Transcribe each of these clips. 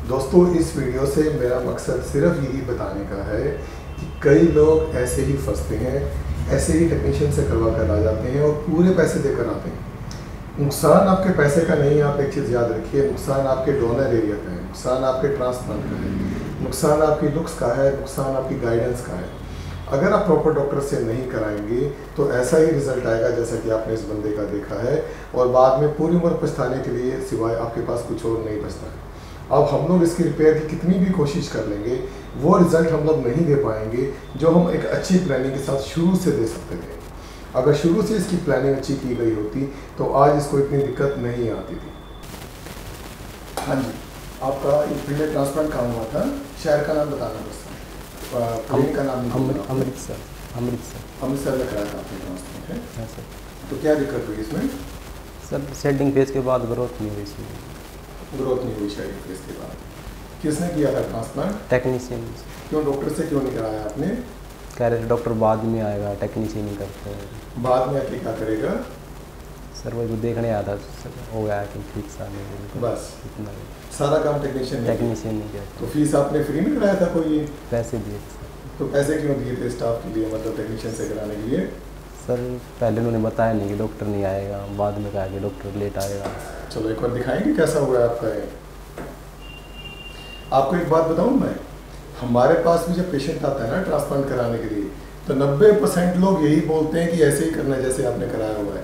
दोस्तों, इस वीडियो से मेरा मकसद सिर्फ यही बताने का है कि कई लोग ऐसे ही फंसते हैं, ऐसे ही टेक्नीशियन से करवा कर आ जाते हैं और पूरे पैसे देकर आते हैं। नुकसान आपके पैसे का नहीं है, आप एक चीज़ याद रखिए, नुकसान आपके डोनर एरिया का है, नुकसान आपके ट्रांसप्लांट का है, नुकसान आपकी लुक्स का है, नुकसान आपकी गाइडेंस का है। अगर आप प्रॉपर डॉक्टर से नहीं कराएंगे तो ऐसा ही रिजल्ट आएगा जैसा कि आपने इस बंदे का देखा है, और बाद में पूरी उम्र पछताने के लिए सिवाय आपके पास कुछ और नहीं बचता है। अब हम लोग इसकी रिपेयर की कितनी भी कोशिश कर लेंगे, वो रिज़ल्ट हम लोग नहीं दे पाएंगे जो हम एक अच्छी प्लानिंग के साथ शुरू से दे सकते थे। अगर शुरू से इसकी प्लानिंग अच्छी की गई होती तो आज इसको इतनी दिक्कत नहीं आती थी। हाँ जी, आपका ये पिंडर ट्रांसप्लांट काम हुआ था, शहर का नाम बताना बस, क्लिनिक का नाम नहीं बताना। अमृतसर में कराया था आपने ट्रांसप्लांट है? हाँ सर। तो क्या दिक्कत हुई इसमें? सर सेटिंग फेज के बाद ग्रोथ नहीं हुई इसमें। ग्रोथ नहीं हुई शायद फेज के बाद। किसने किया था ट्रांसप्लांट? टेक्नीशियन। क्यों, डॉक्टर से क्यों नहीं कराया आपने? कह रहे डॉक्टर बाद में आएगा, टेक्नीशियन ही करते हैं। बाद में आके क्या करेगा? सर वही देखने आया था, हो गया कि ठीक सा नहीं, बस इतना सारा काम टेक्नीशियन नहीं किया। तो फीस आपने फ्री में कराया था कोई? पैसे दिए। तो पैसे क्यों दिए थे स्टाफ के लिए, मतलब टेक्नीशियन से कराने के लिए? सर पहले उन्होंने बताया नहीं कि डॉक्टर नहीं आएगा, बाद में कहा कि डॉक्टर लेट आएगा। चलो एक बार दिखाएंगे कैसा हुआ है आपका ये। आपको एक बात बताऊं मैं, हमारे पास भी जब पेशेंट आता है ना ट्रांसप्लांट कराने के लिए, तो 90% लोग यही बोलते हैं कि ऐसे ही करना है जैसे आपने कराया हुआ है।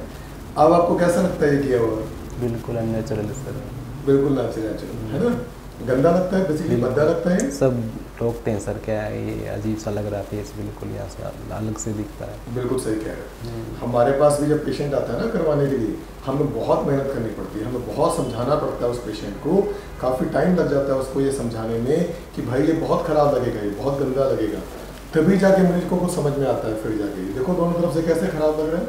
अब आपको कैसा लगता है ये किया हुआ? बिल्कुल अननेचुरल सर। बिल्कुल नेचुरल है ना? गंदा लगता है, बेसिकली भद्दा लगता है। सब टोकते हैं सर, क्या है ये अजीब सा लग रहा है फेस, बिल्कुल यहाँ से अलग से दिखता है। बिल्कुल सही कह रहे हैं। हमारे पास भी जब पेशेंट आता है ना करवाने के लिए, हमें बहुत मेहनत करनी पड़ती है, हमें बहुत समझाना पड़ता है उस पेशेंट को, काफ़ी टाइम लग जाता है उसको ये समझाने में कि भाई ये बहुत ख़राब लगेगा, ये बहुत गंदा लगेगा, तभी जाके मरीज को कुछ समझ में आता है। फिर जाके देखो दोनों तरफ से कैसे ख़राब लग रहा है।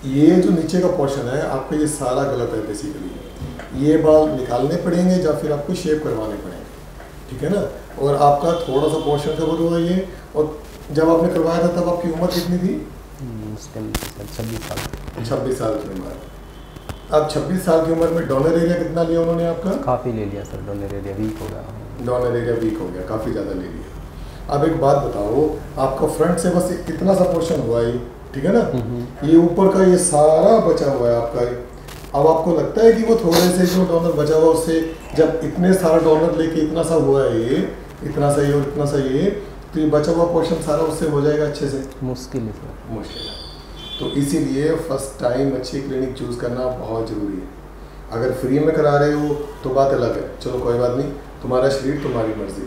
ये जो नीचे का पोर्शन है आपका, ये सारा गलत है बेसिकली। ये बाल निकालने पड़ेंगे या फिर आपको शेव करवाने पड़ेंगे, ठीक है ना? और आपका थोड़ा सा पोर्शन कवर हुआ ये, और जब आपने करवाया था तब आपकी उम्र कितनी थी? 26 साल। 26 साल की उम्र। अब 26 साल की उम्र में डोनर एरिया कितना लिया उन्होंने आपका? काफ़ी ले लिया सर, डोनर एरिया वीक हो गया। डोनर एरिया वीक हो गया, काफ़ी ज़्यादा ले लिया। अब एक बात बताओ, आपका फ्रंट से बस इतना सा पोर्शन हुआ है, ठीक है ना? ये ऊपर का ये सारा बचा हुआ है आपका। अब आपको लगता है कि वो थोड़े से जो डोनर बचा हुआ उससे, जब इतने सारा डोनर लेके इतना सा हुआ है ये, इतना सा ये और इतना सा ये, तो ये बचा हुआ पोर्शन सारा उससे हो जाएगा अच्छे से? मुश्किल है सर, मुश्किल है। तो इसीलिए फर्स्ट टाइम अच्छी क्लिनिक चूज़ करना बहुत ज़रूरी है। अगर फ्री में करा रहे हो तो बात अलग है, चलो कोई बात नहीं, तुम्हारा शरीर तुम्हारी मर्जी।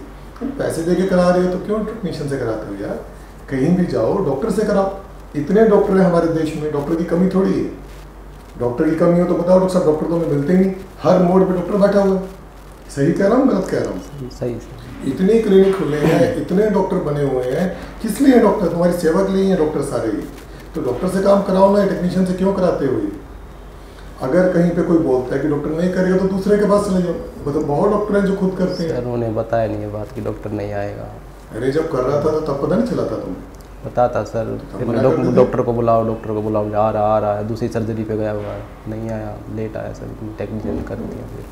पैसे दे के करा रहे हो तो क्यों टेक्नीशियन से कराते हो यार? कहीं भी जाओ डॉक्टर से कराओ। इतने डॉक्टर हैं हमारे देश में, डॉक्टर की कमी थोड़ी है। डॉक्टर की कमी हो तो बताओ, डॉक्टर साहब डॉक्टर तो हमें मिलते नहीं, हर मोड़ पे डॉक्टर बैठा हुआ है। सही कह रहा हूँ गलत कह रहा हूँ? सही सर। इतने क्लिनिक खुले हैं, इतने डॉक्टर बने हुए हैं, किस लिए डॉक्टर? तुम्हारी सेवा के लिए हैं डॉक्टर सारे ही। तो डॉक्टर से काम कराओ ना, टेक्नीशियन से क्यों कराते हो ये? अगर कहीं पे कोई बोलता है कि डॉक्टर नहीं करेगा तो दूसरे के पास चले जाओ, मतलब बहुत डॉक्टर हैं जो खुद करते हैं। सर उन्हें बताया नहीं है बात कि डॉक्टर नहीं आएगा। अरे जब कर रहा था तो तब पता नहीं चला था तुम्हें? बताता सर, डॉक्टर को बुलाओ आ रहा है, दूसरी सर्जरी पे गया हुआ है, नहीं आया, लेट आया सर, टेक्नीशियन कर दिया फिर।